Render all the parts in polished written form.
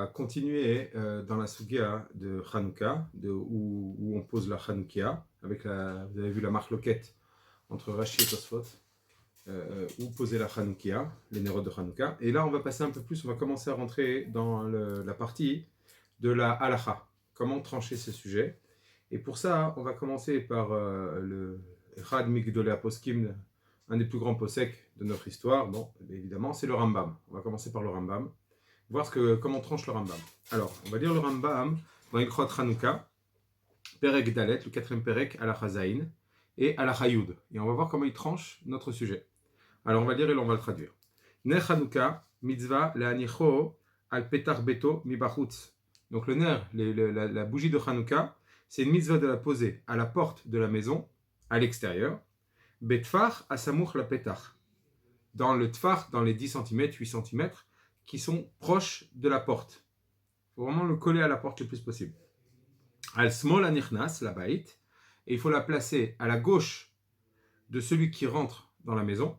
va continuer dans la Sugia de Hanouka, où on pose la Hanoukia, vous avez vu la marque loquette entre Rashi et Tosfot, où poser la Hanoukia, les nérodes de Hanouka. Et là, on va passer un peu plus, on va commencer à rentrer dans la partie de la halacha, comment trancher ce sujet. Et pour ça, on va commencer par le Echad Migdolei Poskim, un des plus grands poseks de notre histoire. Bon, évidemment, c'est le Rambam. On va commencer par le Rambam, voir comment tranche le Rambam. Alors, on va lire le Rambam dans Ilchot Hanouka, Perek Dalet, le quatrième Perek, Halacha Zayin, et Halacha Yud. Et on va voir comment il tranche notre sujet. Alors, on va lire et on va le traduire. Ner Hanouka, mitzvah le'anicho al petar beto mi bachutz. Donc, le ner, la bougie de Hanouka, c'est une mitzvah de la poser à la porte de la maison, à l'extérieur. Betfar asamuch la petar. Dans le tfar, dans les 10 cm, 8 cm, qui sont proches de la porte. Il faut vraiment le coller à la porte le plus possible. Al smol anichnas, la bait, et il faut la placer à la gauche de celui qui rentre dans la maison.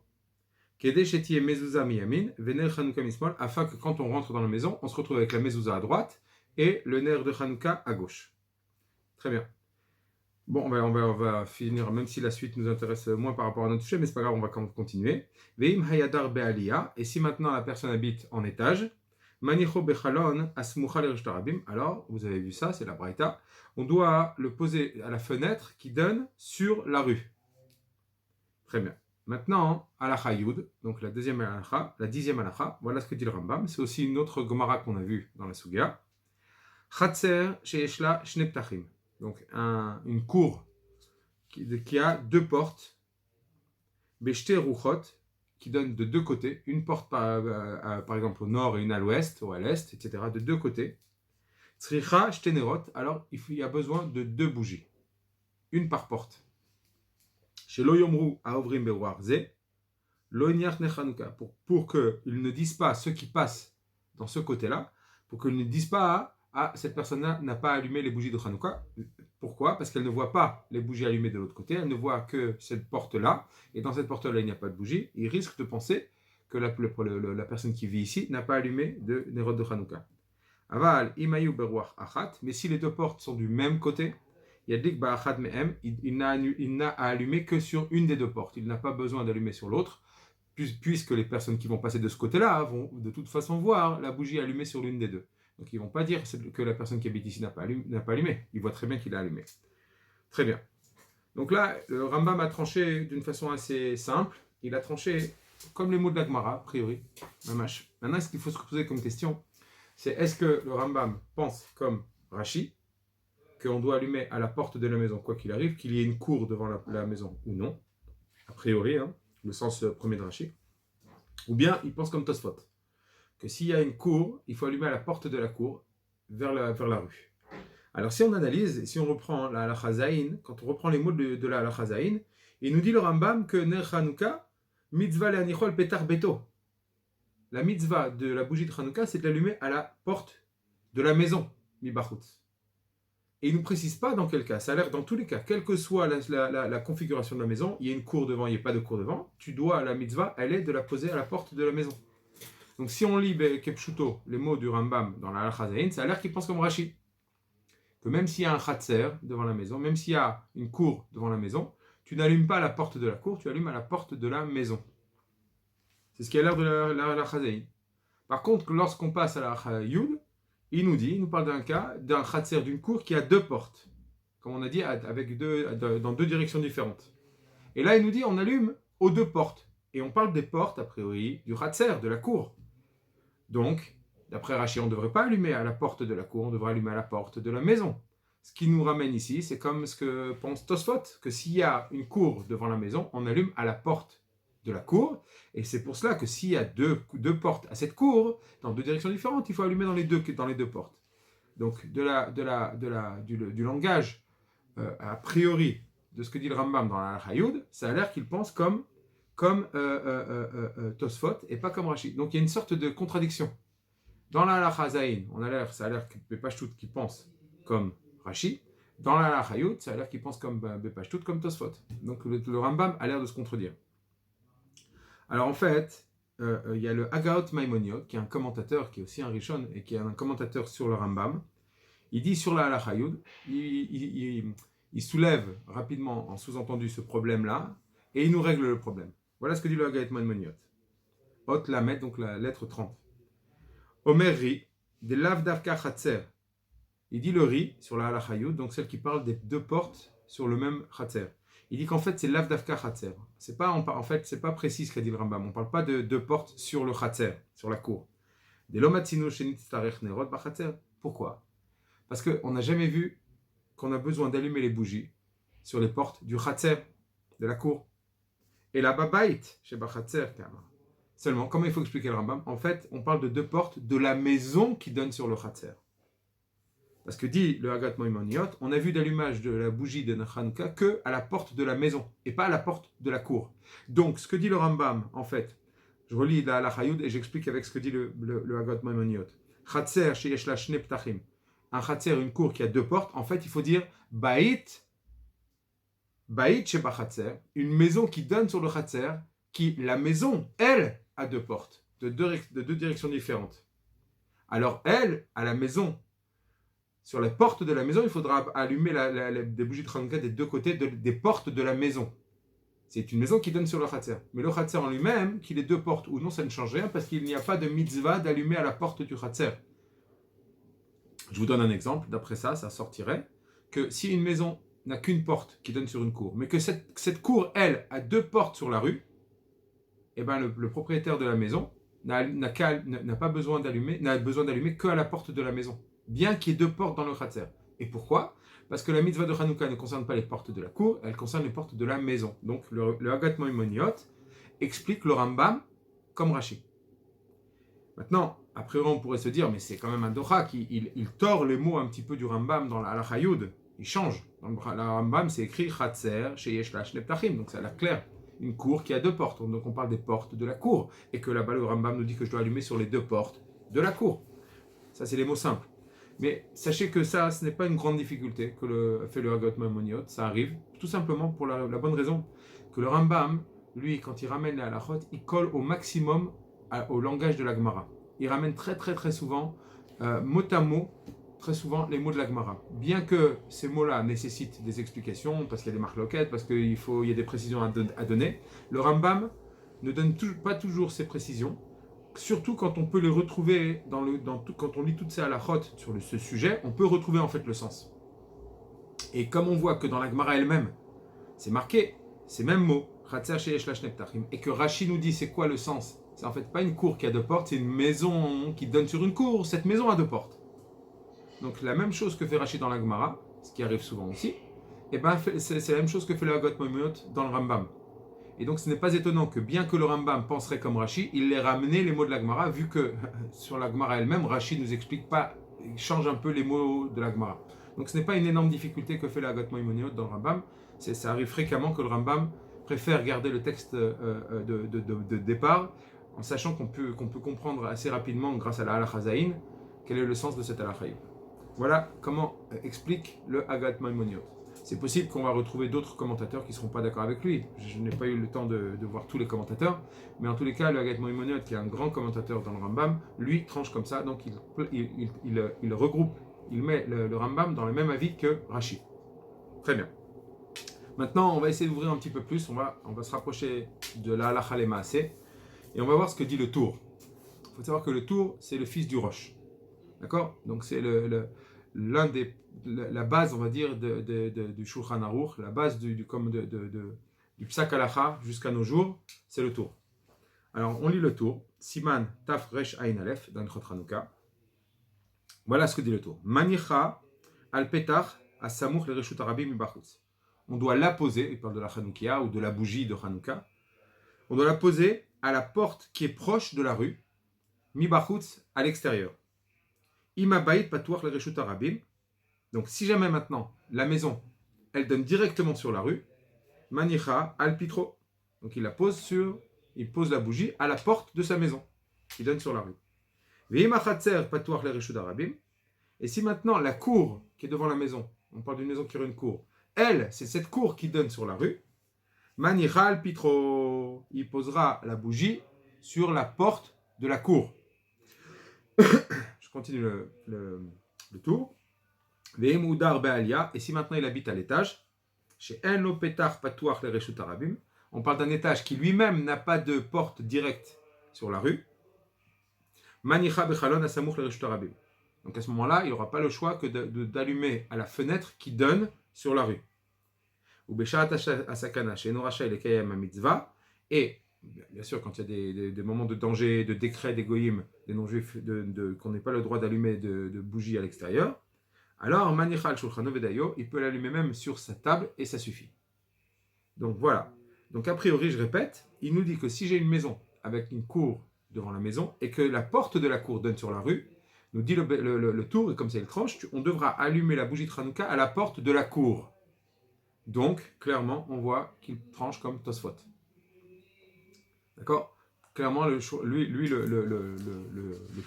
Kede shetie mezouza miyamin, vener chanouka mismol, afin que quand on rentre dans la maison, on se retrouve avec la mezouza à droite et le ner de Hanouka à gauche. Très bien. Bon, on va finir, même si la suite nous intéresse moins par rapport à notre sujet, mais c'est pas grave, on va continuer. Veim hayadar be'aliyah, et si maintenant la personne habite en étage, manicho bechalon asmucha l'irishtarabim, alors, vous avez vu ça, c'est la braïta, on doit le poser à la fenêtre qui donne sur la rue. Très bien. Maintenant, halacha yud, donc la dixième halacha, voilà ce que dit le Rambam, c'est aussi une autre Gemara qu'on a vue dans la Sugia. Chatser she'eshla shnei ptachim. Donc une cour qui a deux portes, Beshte Ruchot, qui donne de deux côtés, une porte par exemple au nord et une à l'ouest ou à l'est, etc., de deux côtés. Tzricha Shtenerot, alors il y a besoin de deux bougies, une par porte. Chez Lo Yomru Aovrim Beruar Ze, Lo Niach Nechanouka, pour qu'ils ne disent pas, ceux qui passent dans ce côté-là, pour qu'ils ne disent pas cette personne-là n'a pas allumé les bougies de Hanouka. Pourquoi ? Parce qu'elle ne voit pas les bougies allumées de l'autre côté, elle ne voit que cette porte-là, et dans cette porte-là, il n'y a pas de bougie. Il risque de penser que la personne qui vit ici n'a pas allumé de Nerod de Hanouka. Aval, imayu beruach achat, mais si les deux portes sont du même côté, yadik ba'achat me'em, il n'a à allumer que sur une des deux portes. Il n'a pas besoin d'allumer sur l'autre, puisque les personnes qui vont passer de ce côté-là vont de toute façon voir la bougie allumée sur l'une des deux. Donc ils ne vont pas dire que la personne qui habite ici n'a pas allumé. Ils voient très bien qu'il a allumé. Très bien. Donc là, le Rambam a tranché d'une façon assez simple. Il a tranché comme les mots de la Gemara, a priori. Mamash. Maintenant, ce qu'il faut se poser comme question, c'est est-ce que le Rambam pense comme Rashi, qu'on doit allumer à la porte de la maison, quoi qu'il arrive, qu'il y ait une cour devant la maison ou non, a priori, le sens premier de Rashi, ou bien il pense comme Tosfot, que s'il y a une cour, il faut allumer à la porte de la cour vers la rue. Alors si on analyse, si on reprend la halacha zayin, quand on reprend les mots de la halacha zayin, il nous dit le Rambam que Ner Hanouka, mitzvah le'anicho al petar beto. La mitzvah de la bougie de Hanouka, c'est de l'allumer à la porte de la maison, mi bachutz. Et il ne nous précise pas dans quel cas. Ça a l'air dans tous les cas, quelle que soit la configuration de la maison, il y a une cour devant, il n'y a pas de cour devant, la mitzvah, elle est de la poser à la porte de la maison. Donc si on lit Kepshuto, les mots du Rambam dans la Halacha Zayin, ça a l'air qu'il pense comme Rashi. Que même s'il y a un khatser devant la maison, même s'il y a une cour devant la maison, tu n'allumes pas à la porte de la cour, tu allumes à la porte de la maison. C'est ce qui a l'air de la Halacha Zayin. Par contre, lorsqu'on passe à la Halacha Yud, il nous parle d'un cas, d'un khatser, d'une cour qui a deux portes. Comme on a dit, dans deux directions différentes. Et là, il nous dit, on allume aux deux portes. Et on parle des portes, a priori, du khatser, de la cour. Donc, d'après Rashi, on ne devrait pas allumer à la porte de la cour, on devrait allumer à la porte de la maison. Ce qui nous ramène ici, c'est comme ce que pense Tosfot, que s'il y a une cour devant la maison, on allume à la porte de la cour, et c'est pour cela que s'il y a deux portes à cette cour, dans deux directions différentes, il faut allumer dans les deux portes. Donc, du langage, a priori, de ce que dit le Rambam dans la Hayud, ça a l'air qu'il pense comme Tosfot et pas comme Rashi. Donc il y a une sorte de contradiction. Dans la halacha zayin, ça a l'air que Bepashtout qui pense comme Rashi. Dans la halacha yud, ça a l'air qu'il pense comme Bepashtout, comme Tosfot. Donc le Rambam a l'air de se contredire. Alors en fait, il y a le Hagaot Maimoniot, qui est un commentateur, qui est aussi un Rishon, et qui est un commentateur sur le Rambam. Il dit sur la Halacha Yud, il soulève rapidement, en sous-entendu, ce problème-là, et il nous règle le problème. Voilà ce que dit le Hagaot Maimoniot. Hot Lamed, donc la lettre 30. Omer Ri, de Lav Davka Chatzer. Il dit le Ri sur la Halacha Yud, donc celle qui parle des deux portes sur le même Chatzer. Il dit qu'en fait c'est Lav Davka Chatzer. C'est pas précis ce qu'a dit le Rambam. On ne parle pas de deux portes sur le Chatzer, sur la cour. De Lomatzino Shenit Starech Nerot Bachatzer. Pourquoi? Parce qu'on n'a jamais vu qu'on a besoin d'allumer les bougies sur les portes du Chatzer, de la cour. Et la Babait, chez Bachatzer, seulement, comment il faut expliquer le Rambam? En fait, on parle de deux portes de la maison qui donne sur le Chatzer. Parce que dit le Hagaot Maimoniot, on a vu d'allumage de la bougie de Hanouka que à la porte de la maison et pas à la porte de la cour. Donc, ce que dit le Rambam, en fait, je relis la Halacha Yud et j'explique avec ce que dit le Hagaot Maimoniot. Chatzer sheyesh la shne ptachim. Un Chatzer, une cour qui a deux portes, en fait, il faut dire Bait sheba Chatzer, une maison qui donne sur le Chatzer, qui, la maison, elle, a deux portes, de deux directions différentes. Alors, elle, à la maison, sur les portes de la maison, il faudra allumer des bougies de Hanouka des deux côtés des portes de la maison. C'est une maison qui donne sur le Chatzer. Mais le Chatzer en lui-même, qu'il ait deux portes ou non, ça ne change rien parce qu'il n'y a pas de mitzvah d'allumer à la porte du Chatzer. Je vous donne un exemple. D'après ça, ça sortirait que si une maison n'a qu'une porte qui donne sur une cour, mais que cette cour, elle, a deux portes sur la rue, eh ben le propriétaire de la maison n'a besoin d'allumer qu'à la porte de la maison, bien qu'il y ait deux portes dans le Chatzer. Et pourquoi? Parce que la mitzvah de Hanouka ne concerne pas les portes de la cour, elle concerne les portes de la maison. Donc le Hagaot Maimoniot explique le Rambam comme Rashi. Maintenant, a priori on pourrait se dire, mais c'est quand même un docha qui tord les mots un petit peu du Rambam dans la Halacha Yud, il change. Dans le Rambam c'est écrit Chatzer sheyesh la shne ptachim, donc ça a l'air clair. Une cour qui a deux portes, donc on parle des portes de la cour, et que là-bas le Rambam nous dit que je dois allumer sur les deux portes de la cour. Ça c'est les mots simples. Mais sachez que ça, ce n'est pas une grande difficulté que fait le Hagaot Maimoniot, ça arrive, tout simplement pour la bonne raison que le Rambam, lui, quand il ramène les halachot, il colle au maximum au langage de la Gemara. Il ramène très très très souvent, mot à mot, très souvent les mots de la Gemara. Bien que ces mots-là nécessitent des explications, parce qu'il y a des marloquettes, parce qu'il y a des précisions à donner, le Rambam ne donne pas toujours ces précisions, surtout quand on peut les retrouver, quand on lit toutes ces halachot sur ce sujet, on peut retrouver en fait le sens. Et comme on voit que dans la Gemara elle-même, c'est marqué, ces mêmes mots, et que Rashi nous dit c'est quoi le sens? C'est en fait pas une cour qui a deux portes, c'est une maison qui donne sur une cour, cette maison a deux portes. Donc la même chose que fait Rashi dans la Gemara, ce qui arrive souvent aussi, et ben c'est la même chose que fait le Hagaot Maimoniot dans le Rambam. Et donc ce n'est pas étonnant que bien que le Rambam penserait comme Rashi, il les ramené les mots de la Gemara, vu que sur la Gemara elle-même, Rashi ne nous explique pas, il change un peu les mots de la Gemara. Donc ce n'est pas une énorme difficulté que fait le Hagaot Maimoniot dans le Rambam, ça arrive fréquemment que le Rambam préfère garder le texte de départ, en sachant qu'on peut comprendre assez rapidement, grâce à la Halacha Zayin, quel est le sens de cette Halacha. Voilà comment explique le Hagaot Maimoniot. C'est possible qu'on va retrouver d'autres commentateurs qui ne seront pas d'accord avec lui. Je n'ai pas eu le temps de voir tous les commentateurs, mais en tous les cas, le Hagaot Maimoniot, qui est un grand commentateur dans le Rambam, lui tranche comme ça, donc il regroupe, il met le Rambam dans le même avis que Rashi. Très bien. Maintenant, on va essayer d'ouvrir un petit peu plus, on va se rapprocher de la Halacha le Maaseh, et on va voir ce que dit le Tour. Il faut savoir que le Tour, c'est le fils du Rosh. D'accord? Donc c'est la base, on va dire, du Shulchan Aruch, la base du Psak Halacha jusqu'à nos jours, c'est le Tour. Alors on lit le Tour, Siman Taf Resh Ayin Aleph, dans Chot Hanouka. Voilà ce que dit le Tour. Manicha al Petach Asamuch le Reshut Arabim Mibachutz. On doit la poser, il parle de la Hanoukia ou de la bougie de Hanouka, on doit la poser à la porte qui est proche de la rue, Mibachutz, à l'extérieur. Imabait Patouach le Reshut Arabim. Donc si jamais maintenant la maison, elle donne directement sur la rue, Manicha al Pitro. Donc il pose la bougie à la porte de sa maison, qui donne sur la rue. Veimachatzer Patouach le Reshut Arabim. Et si maintenant la cour qui est devant la maison, on parle d'une maison qui a une cour, elle, c'est cette cour qui donne sur la rue, Manicha al Pitro. Il posera la bougie sur la porte de la cour. Je continue le tour. Et si maintenant il habite à l'étage, chez Enlo Petar Patouach le Reshut Arabim, on parle d'un étage qui lui-même n'a pas de porte directe sur la rue. Manicha Bechalon Asamouch le Reshut Arabim. Donc à ce moment-là, il n'aura pas le choix que d'allumer à la fenêtre qui donne sur la rue. Ou Beshat Asakana chez Noracha et Kayam Mitzvah. Et bien sûr, quand il y a des moments de danger, de décret des goyim, des non-juifs, qu'on n'ait pas le droit d'allumer de bougies à l'extérieur, alors Manicha al-Shulchano Vedayo, il peut l'allumer même sur sa table et ça suffit. Donc voilà. Donc a priori, je répète, il nous dit que si j'ai une maison avec une cour devant la maison et que la porte de la cour donne sur la rue, nous dit le tour, et comme c'est le tranche, on devra allumer la bougie de Hanouka à la porte de la cour. Donc, clairement, on voit qu'il tranche comme Tosfot. D'accord ? Clairement, le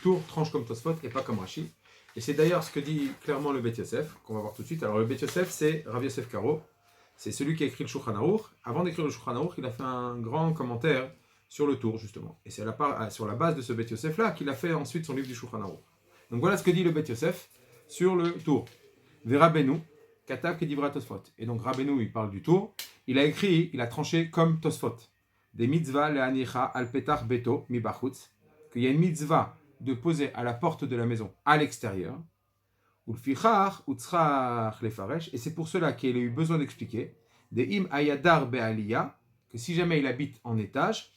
tour tranche comme Tosfot et pas comme Rashi. Et c'est d'ailleurs ce que dit clairement le Bet Yosef, qu'on va voir tout de suite. Alors, le Bet Yosef, c'est Rav Yosef Karo. C'est celui qui a écrit le Shulchan Aruch. Avant d'écrire le Shulchan Aruch, il a fait un grand commentaire sur le tour, justement. Et c'est sur la base de ce Bet Yosef-là qu'il a fait ensuite son livre du Shulchan Aruch. Donc voilà ce que dit le Bet Yosef sur le tour. Vera Benou, Katab Kedivra Tosfot. Et donc Rabbeinu, il parle du tour. Il a tranché comme Tosfot. Des mitzvahs le'anicha al petach beto mi bachutz. Qu'il y a une mitzvah de poser à la porte de la maison à l'extérieur. Ou l'fichach ou tzrach lefaresh. Et c'est pour cela qu'il a eu besoin d'expliquer. Des im ayadar be'aliyah. Que si jamais il habite en étage.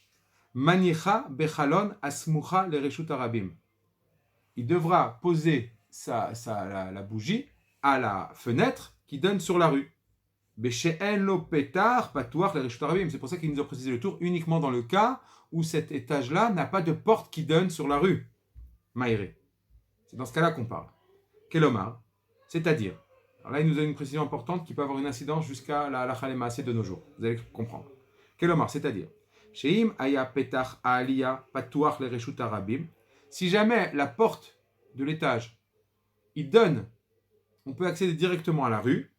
Manicha bechalon asmucha le reshut arabim. Il devra poser la bougie à la fenêtre qui donne sur la rue. C'est pour ça qu'il nous a précisé le tour uniquement dans le cas où cet étage-là n'a pas de porte qui donne sur la rue. Maïré. C'est dans ce cas-là qu'on parle. Kelomar, c'est-à-dire, alors là il nous donne une précision importante qui peut avoir une incidence jusqu'à la halakha le maaseh de nos jours. Vous allez comprendre. Kelomar, c'est-à-dire, Sheim aya petach aliyah patuach le reshut arabim. Si jamais la porte de l'étage, il donne, on peut accéder directement à la rue.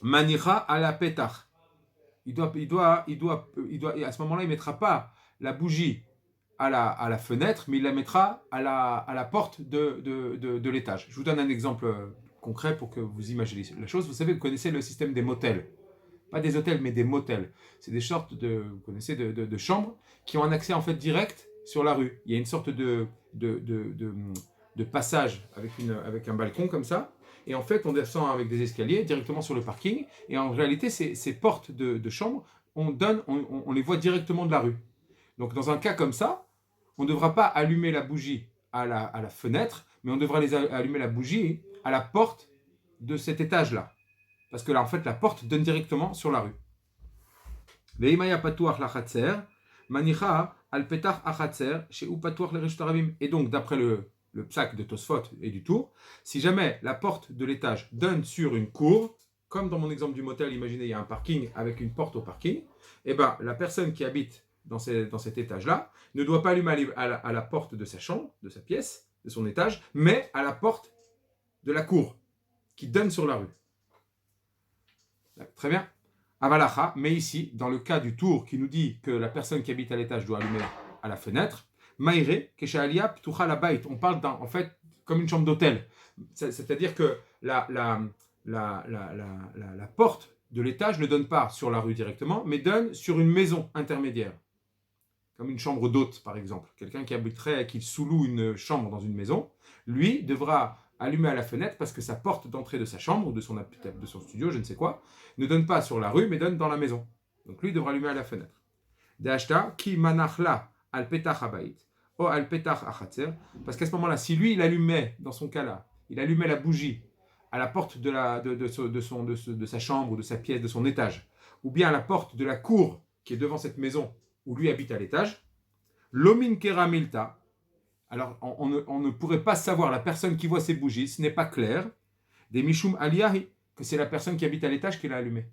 Manicha à la petach. Il doit, à ce moment-là, il ne mettra pas la bougie à la fenêtre, mais il la mettra à la porte de l'étage. Je vous donne un exemple concret pour que vous imaginez la chose. Vous savez, vous connaissez le système des motels. Pas des hôtels, mais des motels. C'est des sortes vous connaissez, de chambres qui ont un accès en fait direct sur la rue. Il y a une sorte de passage avec un balcon comme ça. Et en fait, on descend avec des escaliers directement sur le parking. Et en réalité, ces portes de chambre, on les voit directement de la rue. Donc, dans un cas comme ça, on ne devra pas allumer la bougie à la fenêtre, mais on devra allumer la bougie à la porte de cet étage-là. Parce que là, en fait, la porte donne directement sur la rue. Et donc, d'après le psak de Tosfot et du tour, si jamais la porte de l'étage donne sur une cour, comme dans mon exemple du motel, imaginez il y a un parking avec une porte au parking, et ben la personne qui habite dans cet étage-là ne doit pas allumer à la porte de sa chambre, de sa pièce, de son étage, mais à la porte de la cour qui donne sur la rue. Très bien. Avalacha, mais ici, dans le cas du tour qui nous dit que la personne qui habite à l'étage doit allumer à la fenêtre, Maïré, Keshalia, Ptucha la Bait. On parle en fait comme une chambre d'hôtel. C'est-à-dire que la porte de l'étage ne donne pas sur la rue directement, mais donne sur une maison intermédiaire. Comme une chambre d'hôte, par exemple. Quelqu'un qui sous-loue une chambre dans une maison, lui devra allumer à la fenêtre parce que sa porte d'entrée de sa chambre ou de son studio, je ne sais quoi, ne donne pas sur la rue, mais donne dans la maison. Donc lui devra allumer à la fenêtre. Dehashta, ki manachla al petach habayit. Parce qu'à ce moment-là, si lui, il allumait, dans son cas-là, il allumait la bougie à la porte de sa chambre ou de sa pièce, de son étage, ou bien à la porte de la cour qui est devant cette maison où lui habite à l'étage, l'omin kera milta, alors on ne pourrait pas savoir la personne qui voit ces bougies, ce n'est pas clair, des mishum aliyahi, que c'est la personne qui habite à l'étage qui l'a allumé.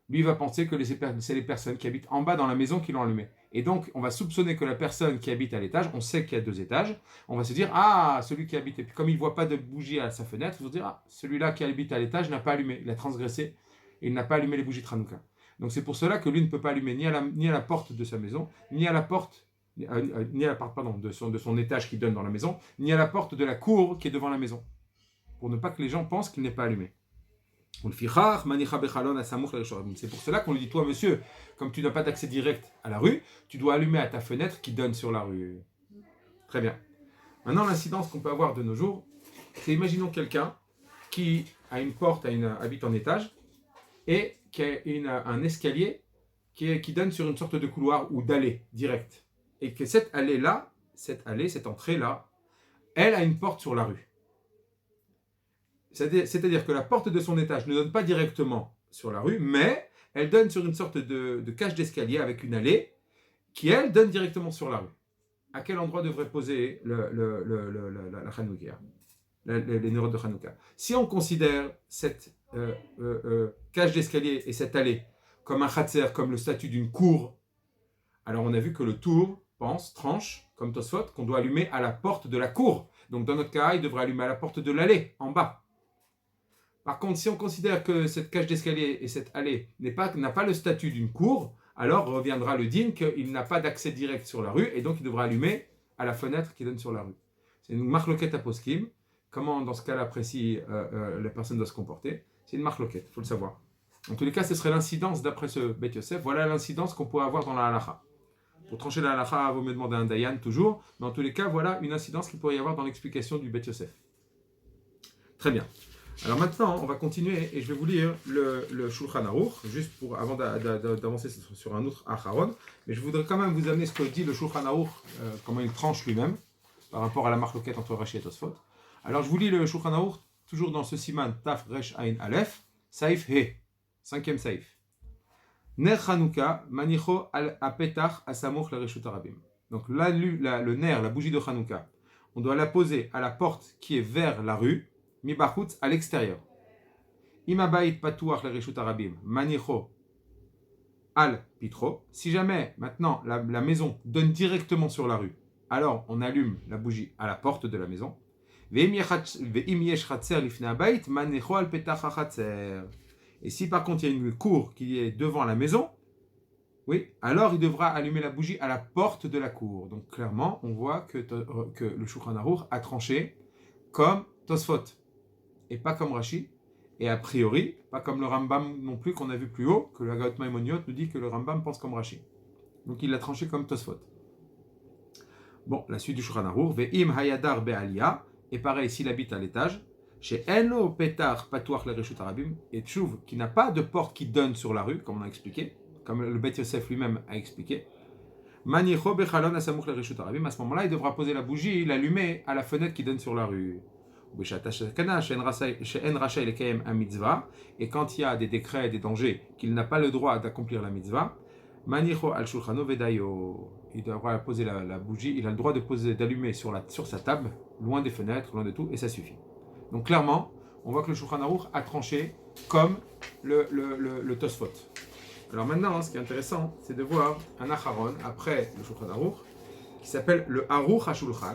Lui, il va penser que c'est les personnes qui habitent en bas dans la maison qui l'ont allumé. Et donc, on va soupçonner que la personne qui habite à l'étage, on sait qu'il y a 2 étages, on va se dire, ah, celui qui habite, et puis comme il ne voit pas de bougie à sa fenêtre, il va se dire, ah, celui-là qui habite à l'étage n'a pas allumé, il a transgressé, et il n'a pas allumé les bougies de Hanouka. Donc c'est pour cela que lui ne peut pas allumer ni à la porte de sa maison, ni à la porte ni à la porte de son étage qui donne dans la maison, ni à la porte de la cour qui est devant la maison, pour ne pas que les gens pensent qu'il n'est pas allumé. C'est pour cela qu'on lui dit, toi monsieur, comme tu n'as pas d'accès direct à la rue, tu dois allumer à ta fenêtre qui donne sur la rue. Très bien. Maintenant, l'incidence qu'on peut avoir de nos jours, c'est imaginons quelqu'un qui a une porte, habite en étage, et qui a un escalier qui donne sur une sorte de couloir ou d'allée directe. Et que cette allée-là, cette entrée-là, elle a une porte sur la rue. C'est-à-dire que la porte de son étage ne donne pas directement sur la rue, mais elle donne sur une sorte de cage d'escalier avec une allée qui, elle, donne directement sur la rue. À quel endroit devrait poser la Hanouka, les neurones de Hanouka? Si on considère cette cage d'escalier et cette allée comme un khatser, comme le statut d'une cour, alors on a vu que le tour tranche, comme Tosfot, qu'on doit allumer à la porte de la cour. Donc dans notre cas, il devrait allumer à la porte de l'allée, en bas. Par contre, si on considère que cette cage d'escalier et cette allée n'a pas le statut d'une cour, alors reviendra le din qu'il n'a pas d'accès direct sur la rue et donc il devra allumer à la fenêtre qui donne sur la rue. C'est une marloquette à poskim. Comment, dans ce cas-là précis, la personne doit se comporter? C'est une marloquette, il faut le savoir. En tous les cas, ce serait l'incidence d'après ce Beth Yosef. Voilà l'incidence qu'on pourrait avoir dans la halacha. Pour trancher la halacha, vous me demandez un dayan toujours. Mais en tous les cas, voilà une incidence qu'il pourrait y avoir dans l'explication du Beth Yosef. Très bien. Alors maintenant, on va continuer et je vais vous lire le Shulchan Aruch, juste avant d'avancer sur un autre Acharon. Mais je voudrais quand même vous amener ce que dit le Shulchan Aruch, comment il tranche lui-même, par rapport à la marloquette entre Rashi et Tosfot. Alors je vous lis le Shulchan Aruch, toujours dans ce siman Taf Resh Ain Aleph, Saif He, 5e Saif. Ner Chanouka, Manicho al Apetach Asamuch le Reshut Arabim. Donc le ner, la bougie de Chanouka, on doit la poser à la porte qui est vers la rue, Mibachutz, à l'extérieur. Imabait Patouach le Reshut Arabim, Manicho al Pitro. Si jamais maintenant la maison donne directement sur la rue, alors on allume la bougie à la porte de la maison. Et si par contre il y a une cour qui est devant la maison, oui, alors il devra allumer la bougie à la porte de la cour. Donc clairement, on voit que le Shulchan Aruch a tranché comme Tosfot et pas comme Rashi. Et a priori, pas comme le Rambam non plus qu'on a vu plus haut, que le Haggadah Maimoniot nous dit que le Rambam pense comme Rashi. Donc il l'a tranché comme Tosfot. Bon, la suite du Shulchan Aruch, Ve'im hayadar be'aliyah, et pareil s'il habite à l'étage, chez Eno Petar Patouach le Reshut Arabim, et Tchouv, qui n'a pas de porte qui donne sur la rue, comme on a expliqué, comme le Beth Yosef lui-même a expliqué. Manicho bechalon asamuch le Reshut Arabim, à ce moment-là, il devra poser la bougie, l'allumer à la fenêtre qui donne sur la rue. Et quand il y a des décrets, des dangers, qu'il n'a pas le droit d'accomplir la mitzvah, Manicho al shulchano vedayo. Il devra poser la bougie, il a le droit d'allumer sur sa table, loin des fenêtres, loin de tout, et ça suffit. Donc clairement, on voit que le Shulchan Aruch a tranché comme le Tosfot. Alors maintenant, ce qui est intéressant, c'est de voir un Acharon, après le Shulchan Aruch, qui s'appelle le Aruch HaShulchan,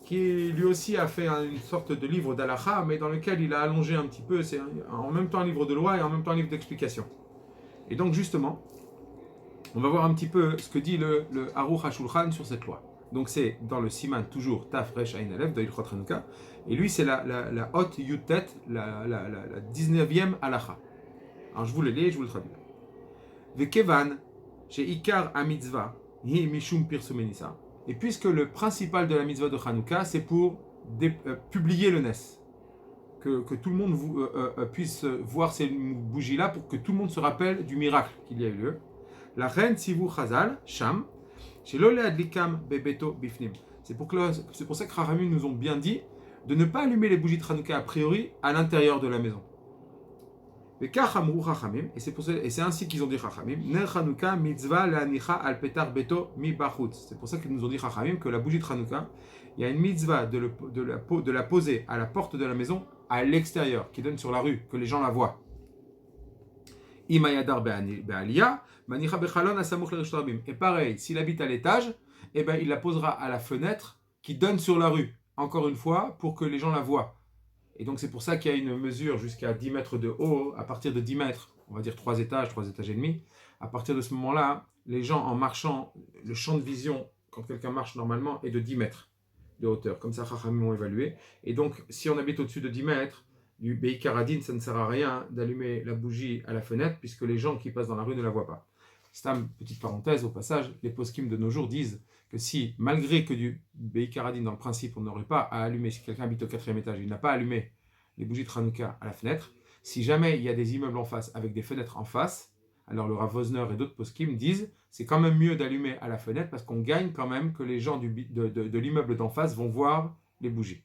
qui lui aussi a fait une sorte de livre d'Alacha, mais dans lequel il a allongé un petit peu, c'est en même temps un livre de loi et en même temps un livre d'explication. Et donc justement, on va voir un petit peu ce que dit le Aruch HaShulchan sur cette loi. Donc c'est dans le Siman, toujours Taf Resh Ain Aleph de Ilchot Chanouka. Et lui, c'est la Hot Yutet, la 19e Halacha. Alors je vous le lis et je vous le traduis. Vekevan, chez Ikar HaMitzvah, Hi Mishum Pirsumenisa. Et puisque le principal de la mitzvah de Chanouka, c'est pour publier le Nes. Que tout le monde puisse voir ces bougies-là pour que tout le monde se rappelle du miracle qu'il y a eu lieu. La reine Sivu Chazal, Sham, chez Lole Adlikam Bebeto Bifnim. C'est pour ça que Chachamim nous ont bien dit de ne pas allumer les bougies de Hanouka a priori à l'intérieur de la maison. Et c'est ainsi qu'ils ont dit Chachamim, Ner Hanouka mitzvah le'anicha al petar beto mi bachutz. C'est pour ça qu'ils nous ont dit Chachamim que la bougie de Hanouka, il y a une mitzvah de la poser à la porte de la maison à l'extérieur, qui donne sur la rue, que les gens la voient. Imayadar be'aliyah, manicha bechalon asamuch le Reshut Arabim. Et pareil, s'il habite à l'étage, eh ben, il la posera à la fenêtre qui donne sur la rue, encore une fois, pour que les gens la voient. Et donc c'est pour ça qu'il y a une mesure jusqu'à 10 mètres de haut, à partir de 10 mètres, on va dire 3 étages et demi. À partir de ce moment-là, les gens en marchant, le champ de vision, quand quelqu'un marche normalement, est de 10 mètres de hauteur. Comme ça, Chachamim ont évalué. Et donc, si on habite au-dessus de 10 mètres, du Beikar Adin, ça ne sert à rien d'allumer la bougie à la fenêtre, puisque les gens qui passent dans la rue ne la voient pas. C'est une petite parenthèse au passage, les poskim de nos jours disent que si, malgré que du Beikar Adin, dans le principe, on n'aurait pas à allumer, si quelqu'un habite au 4e étage, il n'a pas allumé les bougies de Hanouka à la fenêtre, si jamais il y a des immeubles en face avec des fenêtres en face, alors le Rav Wosner et d'autres poskim disent c'est quand même mieux d'allumer à la fenêtre parce qu'on gagne quand même que les gens de l'immeuble d'en face vont voir les bougies.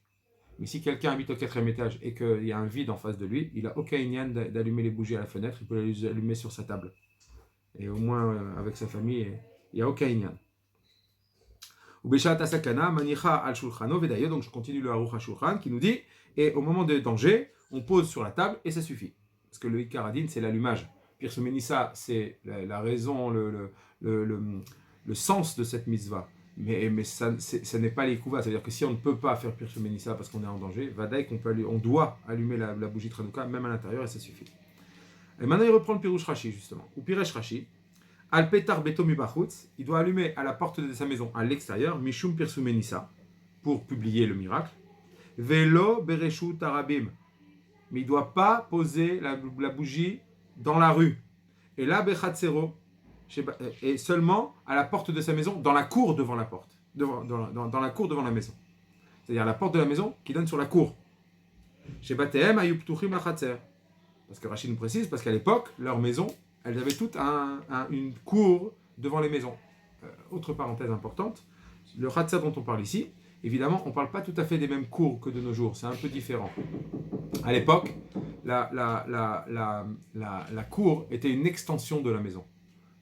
Mais si quelqu'un habite au 4e étage et qu'il y a un vide en face de lui, il n'a aucun inyan d'allumer les bougies à la fenêtre, il peut les allumer sur sa table. Et au moins avec sa famille, il n'y a aucun inyan. Ubeshat asakana manicha al shulchano vedayo, donc je continue le Aruch HaShulchan qui nous dit et au moment de danger, on pose sur la table et ça suffit. Parce que le Ikar Adin, c'est l'allumage. Pirsu Menissa, c'est la raison, le sens de cette mitzvah. Mais ça n'est pas les kouvas. C'est-à-dire que si on ne peut pas faire Pirsu Menissa parce qu'on est en danger, vadaï on doit allumer la bougie Tranouka, même à l'intérieur, et ça suffit. Et maintenant, il reprend le Pirush Rashi, justement. Ou Piresh Rashi. Al petar beto mibachutz, il doit allumer à la porte de sa maison à l'extérieur, Mishum Pirsu Menissa, pour publier le miracle. Velo bereshut arabim. Mais il ne doit pas poser la bougie dans la rue. Et là, bechatzero, et seulement à la porte de sa maison, dans la cour devant la porte, dans la cour devant la maison. C'est-à-dire la porte de la maison qui donne sur la cour. Chez Batehem, ayub tuchim lachatzer. Parce que Rachid nous précise, parce qu'à l'époque, leurs maisons, elles avaient toutes une cour devant les maisons. Autre parenthèse importante, le chatzer dont on parle ici, évidemment, on ne parle pas tout à fait des mêmes cours que de nos jours, c'est un peu différent. À l'époque, la cour était une extension de la maison.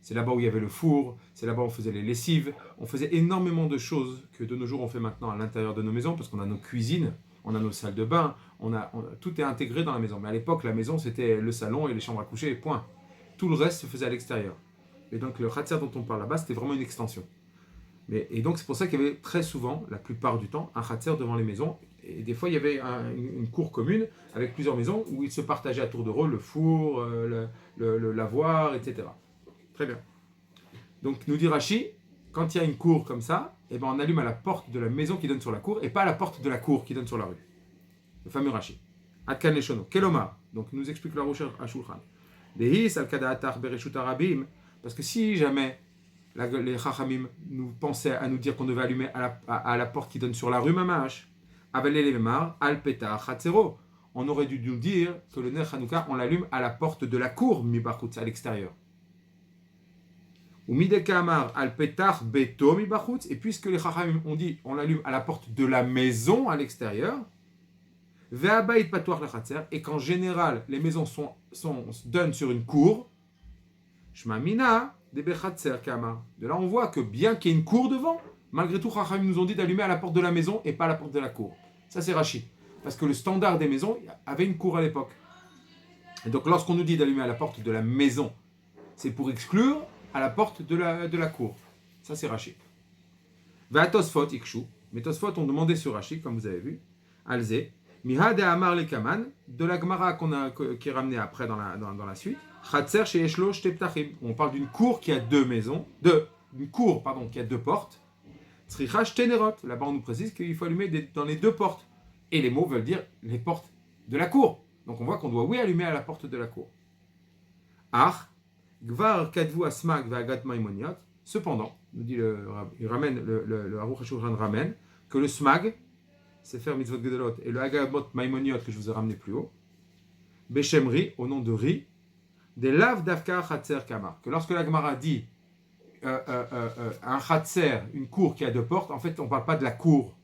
C'est là-bas où il y avait le four, c'est là-bas où on faisait les lessives, on faisait énormément de choses que de nos jours on fait maintenant à l'intérieur de nos maisons, parce qu'on a nos cuisines, on a nos salles de bain, tout est intégré dans la maison. Mais à l'époque, la maison, c'était le salon et les chambres à coucher, point. Tout le reste se faisait à l'extérieur. Et donc le khatser dont on parle là-bas, c'était vraiment une extension. Et donc c'est pour ça qu'il y avait très souvent, la plupart du temps, un khatser devant les maisons. Et des fois, il y avait une cour commune avec plusieurs maisons où ils se partageaient à tour de rôle le four, le lavoir, etc. Très bien. Donc, nous dit Rashi, quand il y a une cour comme ça, eh ben, on allume à la porte de la maison qui donne sur la cour et pas à la porte de la cour qui donne sur la rue. Le fameux Rashi. Adkan Leshono. Keloma. Donc, nous explique la Rosh HaShulchan. Dehis al-kada'atar bereshut arabim. Parce que si jamais les Chachamim nous pensaient à nous dire qu'on devait allumer à la porte qui donne sur la rue Mamash, avalé les memar, al-peta chatzero. On aurait dû nous dire que le Ner Hanouka, on l'allume à la porte de la cour Mibachutz, à l'extérieur. Ou Midekamar al-Petach Beto Mibachutz, et puisque les Chachamim ont dit on l'allume à la porte de la maison à l'extérieur, Ve'abayit Patoach Lechatzer, et qu'en général les maisons donnent sur une cour, Shmamina de Bechatzer Kamar. De là on voit que bien qu'il y ait une cour devant, malgré tout Chachamim nous ont dit d'allumer à la porte de la maison et pas à la porte de la cour. Ça c'est Rashi. Parce que le standard des maisons avait une cour à l'époque. Et donc lorsqu'on nous dit d'allumer à la porte de la maison, c'est pour exclure à la porte de la cour. Ça c'est Rashi. Va Tosfot Ikshu. Mais Tosfot ont demandé sur Rashi, comme vous avez vu, Alze, Mihad et Amar le Kaman, de la Gemara qui est ramenée après dans la suite, Chatzer chez Eshlo Shteptachim. On parle d'une cour qui a une cour qui a deux portes. Tzricha Shtenerot. Là-bas on nous précise qu'il faut allumer dans les deux portes. Et les mots veulent dire les portes de la cour. Donc on voit qu'on doit allumer à la porte de la cour. Ach, Gvar Kadvu Asmag Vagat Maimoniot. Cependant, nous dit il ramène le Aruch HaShulchan ramène que le Smag, c'est faire Mitzvot Gedolot, et le Agamot Maimoniot que je vous ai ramené plus haut, Beshemri, au nom de Ri, des Lav Davka Chatzer Kamar. Que lorsque la Gemara dit un Chatzer, une cour qui a deux portes, en fait on ne parle pas de la cour.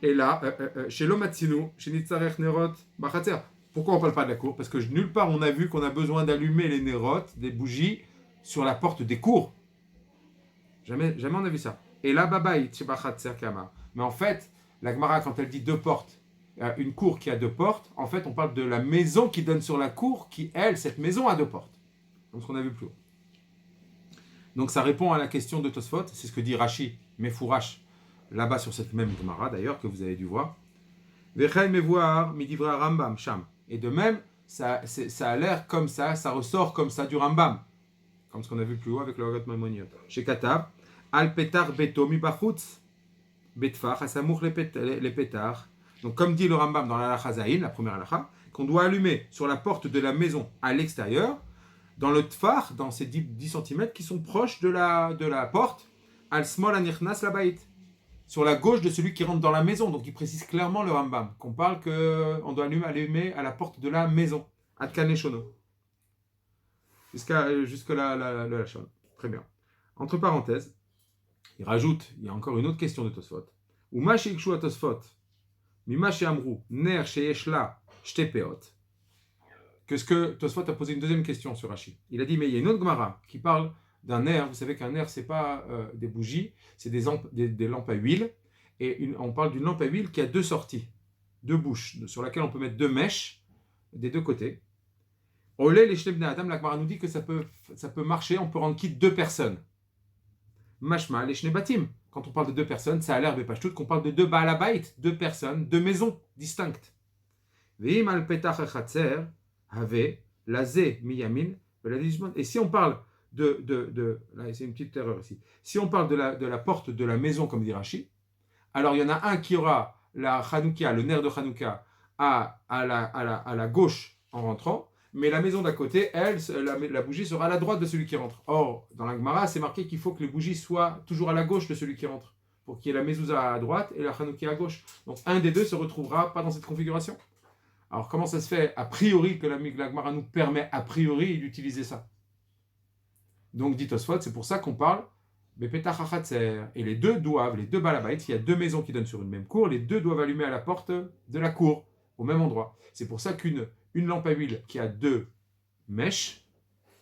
Et là, chez l'Omatsinu, chez Nitzarech Nerot, Bachatzer. Pourquoi on ne parle pas de la cour? Parce que nulle part on a vu qu'on a besoin d'allumer les Nerot, des bougies, sur la porte des cours. Jamais on a vu ça. Et là, Babaït, chez Bachatzer Kama. Mais en fait, la Gemara, quand elle dit deux portes, une cour qui a deux portes, en fait, on parle de la maison qui donne sur la cour, qui, elle, cette maison a deux portes. Donc, ce qu'on a vu plus haut. Donc, ça répond à la question de Tosfot. C'est ce que dit Rashi, Mefourash, là-bas sur cette même Gemara d'ailleurs que vous avez dû voir. Vechel mevoir midivra Rambam sham. Et de même, ça a l'air comme ça ressort comme ça du Rambam. comme ce qu'on a vu plus haut avec le Hagot Maimoniot. Chez Katav, Al Petar Beto Mibachutz, Betfach, Asamour les pétards. Donc, comme dit le Rambam dans la Halacha Zayin, la première Halacha, qu'on doit allumer sur la porte de la maison à l'extérieur, dans le Tfar, dans ces 10 cm qui sont proches de la porte, Al Smol Anirnas Labait, sur la gauche de celui qui rentre dans la maison. Donc, il précise clairement le Rambam, qu'on parle qu'on doit allumer à la porte de la maison, Ad Kaneshono. Jusque là, le Lachon. Très bien. Entre parenthèses, il rajoute, il y a encore une autre question de Tosfot. Uma sheikshu Tosfot, mima she'amru, ner she'eshla shtepeot. Que ce que Tosfot a posé une deuxième question sur Rashi. Il a dit, mais il y a une autre Gemara qui parle d'un nerf. Vous savez qu'un nerf, c'est pas des bougies, c'est des lampes à huile. Et on parle d'une lampe à huile qui a 2 sorties, 2 bouches, sur laquelle on peut mettre 2 mèches des 2 côtés. Olé, les Shnebne Adam, la Gemara nous dit que ça peut marcher, on peut rendre quitte 2 personnes. Mashma, les Shnebatim. Quand on parle de 2 personnes, ça a l'air bepashtout qu'on parle de 2 Baalabait, 2 personnes, 2 maisons distinctes. Ve'im al petach echatzer have lazé miyamin. Et si on parle là, c'est une petite erreur ici. Si on parle de la porte de la maison, comme dit Rashi, alors il y en a un qui aura la Hanouka, le nerf de Hanouka, à la gauche en rentrant, mais la maison d'à côté, elle, la bougie sera à la droite de celui qui rentre. Or, dans la Gemara, c'est marqué qu'il faut que les bougies soient toujours à la gauche de celui qui rentre, pour qu'il y ait la mezouza à droite et la Hanouka à gauche. Donc un des deux se retrouvera pas dans cette configuration. Alors comment ça se fait a priori que la Gemara nous permet a priori d'utiliser ça? Donc dit Tosfot, c'est pour ça qu'on parle Bepetach hachatzer. Et les deux balabait, il y a 2 maisons qui donnent sur une même cour, les 2 doivent allumer à la porte de la cour, au même endroit. C'est pour ça qu'une lampe à huile qui a 2 mèches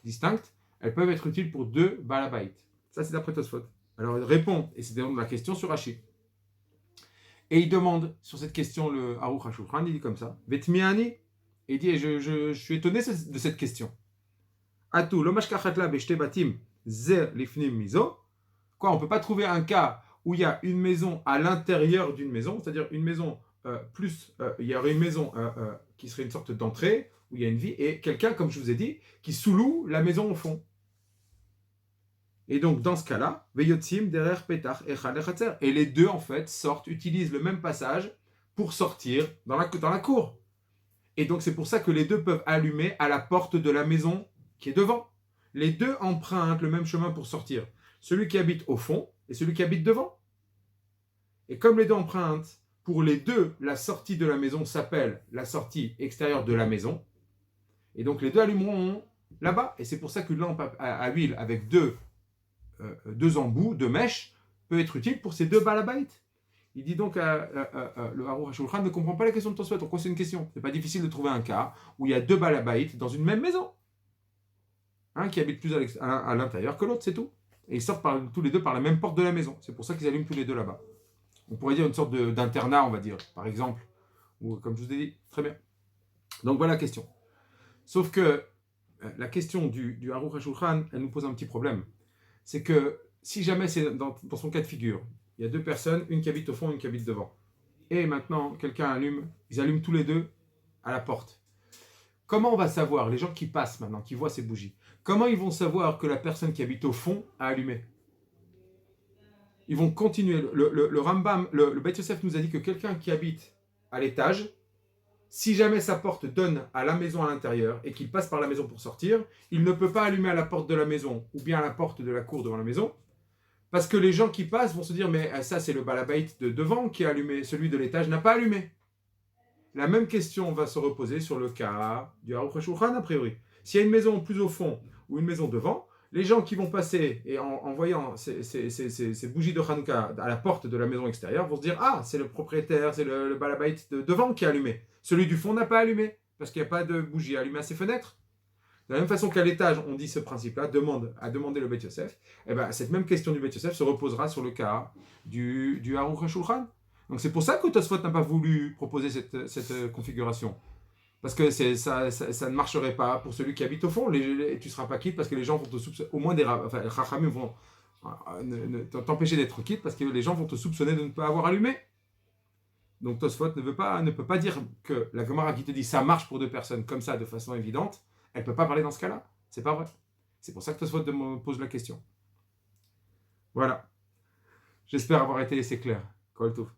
distinctes, elles peuvent être utiles pour 2 balabait. Ça c'est d'après Tosfot. Alors il répond, et c'est donc la question sur Rashi. Et il demande sur cette question le Aruch HaShulchan, il dit comme ça, Vetmiani, et il dit, je suis étonné de cette question. Atou, lomashkachatla beshte batim ze lifnim mizo. Quoi, on ne peut pas trouver un cas où il y a une maison à l'intérieur d'une maison, c'est-à-dire une maison il y aurait une maison qui serait une sorte d'entrée, où il y a une vie, et quelqu'un, comme je vous ai dit, qui sous-loue la maison au fond. Et donc, dans ce cas-là, veyotzim derer petach echad lechatzer. Et les deux, en fait, utilisent le même passage pour sortir dans la cour. Et donc, c'est pour ça que les deux peuvent allumer à la porte de la maison qui est devant. Les deux empruntent le même chemin pour sortir. Celui qui habite au fond et celui qui habite devant. Et comme les deux empruntent, pour les deux, la sortie de la maison s'appelle la sortie extérieure de la maison. Et donc, les deux allumeront là-bas. Et c'est pour ça qu'une lampe à huile avec 2 embouts, 2 mèches, peut être utile pour ces 2 balabait. Il dit donc, le Aruch HaShulchan ne comprend pas la question de Tosfot. Pourquoi c'est une question? C'est pas difficile de trouver un cas où il y a 2 balabait dans une même maison. Un qui habite plus à l'intérieur que l'autre, c'est tout. Et ils sortent tous les deux par la même porte de la maison. C'est pour ça qu'ils allument tous les deux là-bas. On pourrait dire une sorte d'internat, on va dire, par exemple. Ou comme je vous ai dit, très bien. Donc voilà la question. Sauf que la question du Aruch HaShulchan, elle nous pose un petit problème. C'est que si jamais c'est dans son cas de figure, il y a 2 personnes, une qui habite au fond, une qui habite devant. Et maintenant, ils allument tous les deux à la porte. Comment on va savoir, les gens qui passent maintenant, qui voient ces bougies, comment ils vont savoir que la personne qui habite au fond a allumé? Ils vont continuer. Le Rambam, le Beit Yosef nous a dit que quelqu'un qui habite à l'étage, si jamais sa porte donne à la maison à l'intérieur et qu'il passe par la maison pour sortir, il ne peut pas allumer à la porte de la maison ou bien à la porte de la cour devant la maison, parce que les gens qui passent vont se dire, mais ça c'est le balabait de devant qui a allumé, celui de l'étage n'a pas allumé. La même question va se reposer sur le cas du Aruch HaShulchan a priori. S'il y a une maison plus au fond ou une maison devant, les gens qui vont passer et en voyant ces bougies de Hanouka à la porte de la maison extérieure vont se dire, ah, c'est le propriétaire, c'est le balabait de devant qui a allumé. Celui du fond n'a pas allumé, parce qu'il n'y a pas de bougie allumée à ses fenêtres. De la même façon qu'à l'étage, on dit ce principe-là, a demandé le Beit Yosef, et bien cette même question du Beit Yosef se reposera sur le cas du Aruch HaShulchan. Donc c'est pour ça que Tosfot n'a pas voulu proposer cette configuration. Parce que ça ne marcherait pas pour celui qui habite au fond. Tu ne seras pas quitte parce que les gens vont te soupçonner, au moins les Chachamim vont t'empêcher d'être quitte parce que les gens vont te soupçonner de ne pas avoir allumé. Donc Tosfot ne peut pas dire que la Gemara qui te dit ça marche pour 2 personnes comme ça de façon évidente, elle ne peut pas parler dans ce cas-là. C'est pas vrai. C'est pour ça que Tosfot me pose la question. Voilà. J'espère avoir été assez clair. Kol Tov.